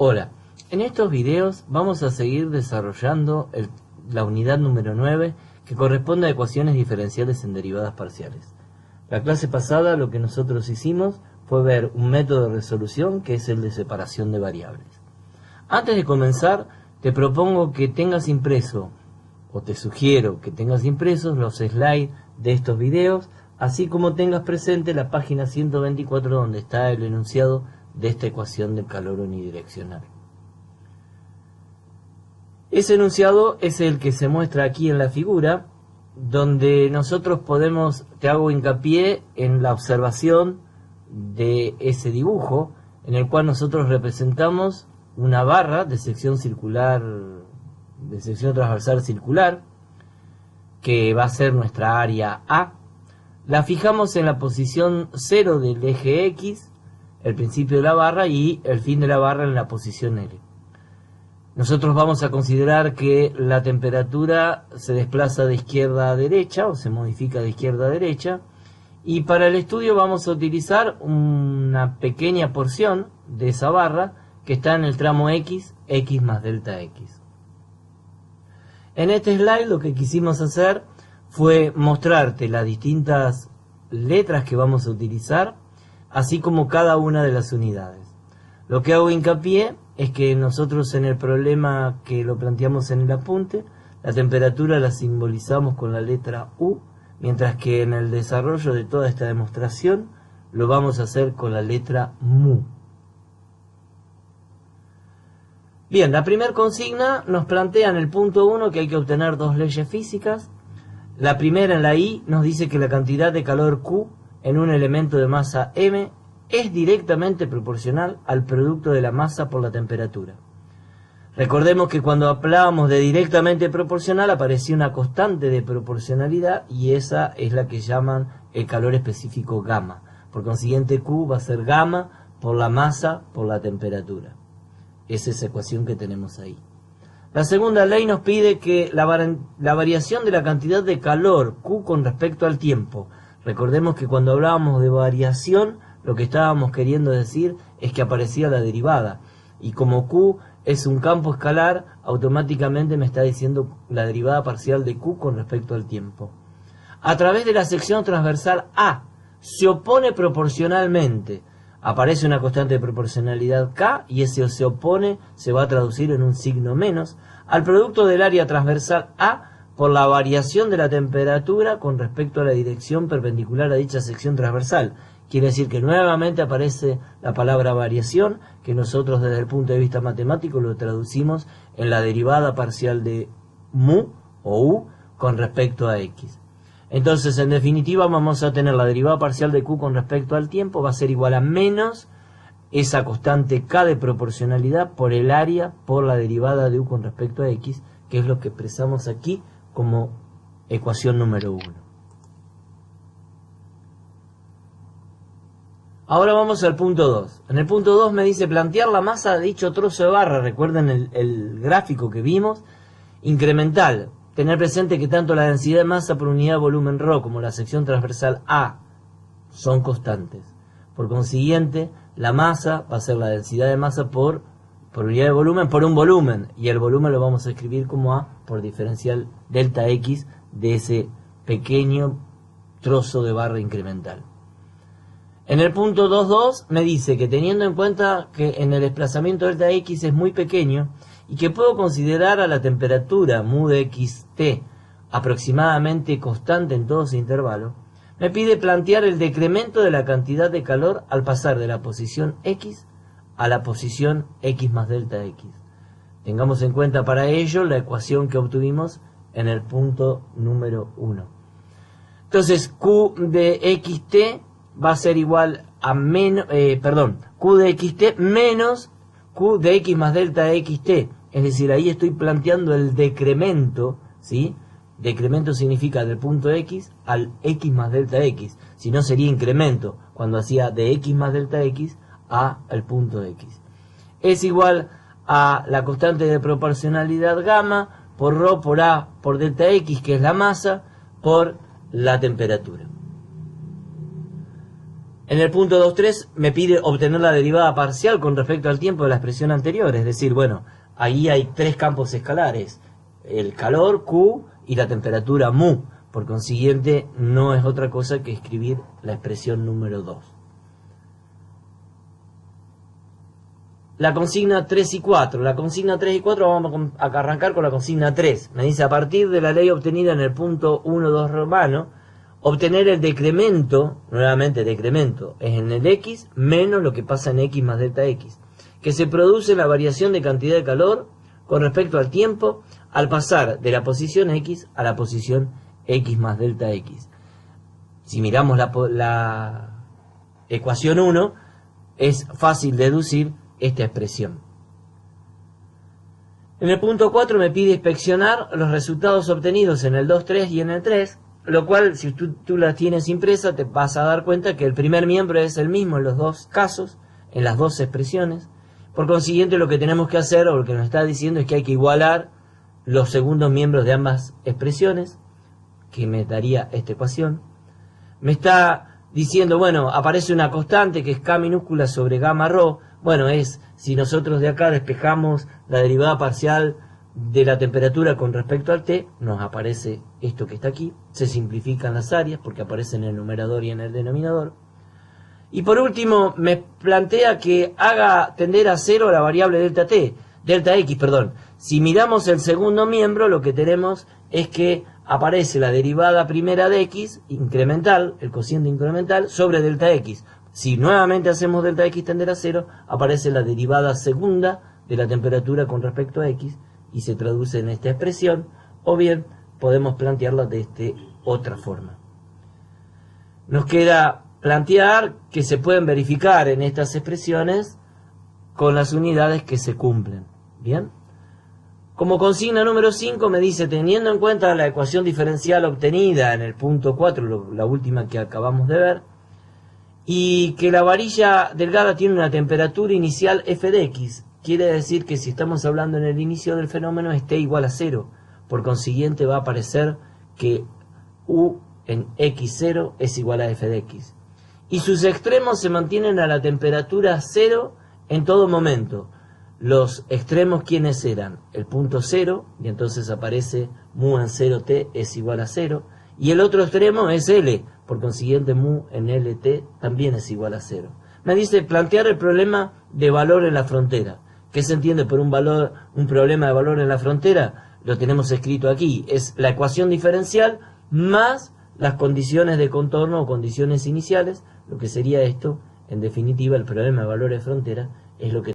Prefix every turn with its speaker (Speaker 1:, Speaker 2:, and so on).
Speaker 1: Hola, en estos videos vamos a seguir desarrollando la unidad número 9 que corresponde a ecuaciones diferenciales en derivadas parciales. La clase pasada lo que nosotros hicimos fue ver un método de resolución que es el de separación de variables. Antes de comenzar te propongo que tengas impreso, o te sugiero que tengas impresos los slides de estos videos, así como tengas presente la página 124 donde está el enunciado de esta ecuación del calor unidireccional. Ese enunciado es el que se muestra aquí en la figura, donde nosotros te hago hincapié en la observación de ese dibujo, en el cual nosotros representamos una barra de sección circular, de sección transversal circular, que va a ser nuestra área A. La fijamos en la posición 0 del eje X, el principio de la barra, y el fin de la barra en la posición L. Nosotros vamos a considerar que la temperatura se desplaza de izquierda a derecha, o se modifica de izquierda a derecha, y para el estudio vamos a utilizar una pequeña porción de esa barra que está en el tramo X, X más delta X. En este slide lo que quisimos hacer fue mostrarte las distintas letras que vamos a utilizar, así como cada una de las unidades. Lo que hago hincapié es que nosotros en el problema que lo planteamos en el apunte, la temperatura la simbolizamos con la letra U, mientras que en el desarrollo de toda esta demostración lo vamos a hacer con la letra mu. Bien, la primera consigna nos plantea en el punto 1 que hay que obtener dos leyes físicas. La primera, en la I, nos dice que la cantidad de calor Q en un elemento de masa M es directamente proporcional al producto de la masa por la temperatura. Recordemos que cuando hablábamos de directamente proporcional aparecía una constante de proporcionalidad y esa es la que llaman el calor específico gamma. Por consiguiente, Q va a ser gamma por la masa por la temperatura. Esa es esa ecuación que tenemos ahí. La segunda ley nos pide que la variación de la cantidad de calor Q con respecto al tiempo. Recordemos que cuando hablábamos de variación, lo que estábamos queriendo decir es que aparecía la derivada. Y como Q es un campo escalar, automáticamente me está diciendo la derivada parcial de Q con respecto al tiempo. A través de la sección transversal A, se opone proporcionalmente. Aparece una constante de proporcionalidad K y ese se opone se va a traducir en un signo menos al producto del área transversal A por la variación de la temperatura con respecto a la dirección perpendicular a dicha sección transversal. Quiere decir que nuevamente aparece la palabra variación, que nosotros desde el punto de vista matemático lo traducimos en la derivada parcial de mu o u con respecto a x. Entonces, en definitiva, vamos a tener la derivada parcial de Q con respecto al tiempo, va a ser igual a menos esa constante K de proporcionalidad por el área por la derivada de U con respecto a X, que es lo que expresamos aquí como ecuación número 1. Ahora vamos al punto 2. En el punto 2 me dice plantear la masa de dicho trozo de barra. Recuerden el gráfico que vimos, incremental. Tener presente que tanto la densidad de masa por unidad de volumen ρ como la sección transversal A son constantes. Por consiguiente, la masa va a ser la densidad de masa por unidad de volumen por un volumen. Y el volumen lo vamos a escribir como A por diferencial delta X de ese pequeño trozo de barra incremental. En el punto 2.2 me dice que teniendo en cuenta que en el desplazamiento delta X es muy pequeño, y que puedo considerar a la temperatura mu de xt aproximadamente constante en todo ese intervalo, me pide plantear el decremento de la cantidad de calor al pasar de la posición X a la posición X más delta X. Tengamos en cuenta para ello la ecuación que obtuvimos en el punto número 1. Entonces, Q de xt va a ser igual a Q de xt menos Q de X más delta xt. Es decir, ahí estoy planteando el decremento, ¿sí? Decremento significa del punto X al X más delta X. Si no sería incremento, cuando hacía de X más delta X a el punto X. Es igual a la constante de proporcionalidad gamma por ρ por A por delta X, que es la masa, por la temperatura. En el punto 2.3 me pide obtener la derivada parcial con respecto al tiempo de la expresión anterior, es decir, bueno, ahí hay tres campos escalares, el calor, Q, y la temperatura, mu. Por consiguiente, no es otra cosa que escribir la expresión número 2. La consigna 3 y 4. La consigna 3 y 4 vamos a arrancar con la consigna 3. Me dice, a partir de la ley obtenida en el punto 1.2 romano, obtener el decremento, nuevamente decremento, es en el X menos lo que pasa en X más delta X, que se produce la variación de cantidad de calor con respecto al tiempo al pasar de la posición X a la posición X más delta X. Si miramos la ecuación 1, es fácil deducir esta expresión. En el punto 4 me pide inspeccionar los resultados obtenidos en el 2.3 y en el 3, lo cual, si tú las tienes impresa, te vas a dar cuenta que el primer miembro es el mismo en los dos casos, en las dos expresiones. Por consiguiente, lo que tenemos que hacer, o lo que nos está diciendo, es que hay que igualar los segundos miembros de ambas expresiones, que me daría esta ecuación. Me está diciendo, bueno, aparece una constante que es K minúscula sobre gamma rho. Bueno, es, si nosotros de acá despejamos la derivada parcial de la temperatura con respecto al T, nos aparece esto que está aquí. Se simplifican las áreas porque aparece en el numerador y en el denominador. Y por último, me plantea que haga tender a cero la variable delta X. Si miramos el segundo miembro, lo que tenemos es que aparece la derivada primera de X, incremental, el cociente incremental, sobre delta X. Si nuevamente hacemos delta X tender a cero, aparece la derivada segunda de la temperatura con respecto a X y se traduce en esta expresión, o bien podemos plantearla de otra forma. Nos queda plantear que se pueden verificar en estas expresiones con las unidades que se cumplen. Bien. Como consigna número 5 me dice, teniendo en cuenta la ecuación diferencial obtenida en el punto 4, la última que acabamos de ver, y que la varilla delgada tiene una temperatura inicial f de x, quiere decir que si estamos hablando en el inicio del fenómeno es t igual a 0. Por consiguiente va a aparecer que u en x0 es igual a f de x. Y sus extremos se mantienen a la temperatura 0 en todo momento. Los extremos, ¿quiénes eran? El punto 0, y entonces aparece mu en 0t es igual a 0. Y el otro extremo es L, por consiguiente mu en LT también es igual a 0. Me dice plantear el problema de valor en la frontera. ¿Qué se entiende por un problema de valor en la frontera? Lo tenemos escrito aquí. Es la ecuación diferencial más las condiciones de contorno o condiciones iniciales. Lo que sería esto, en definitiva, el problema de valor de frontera es lo que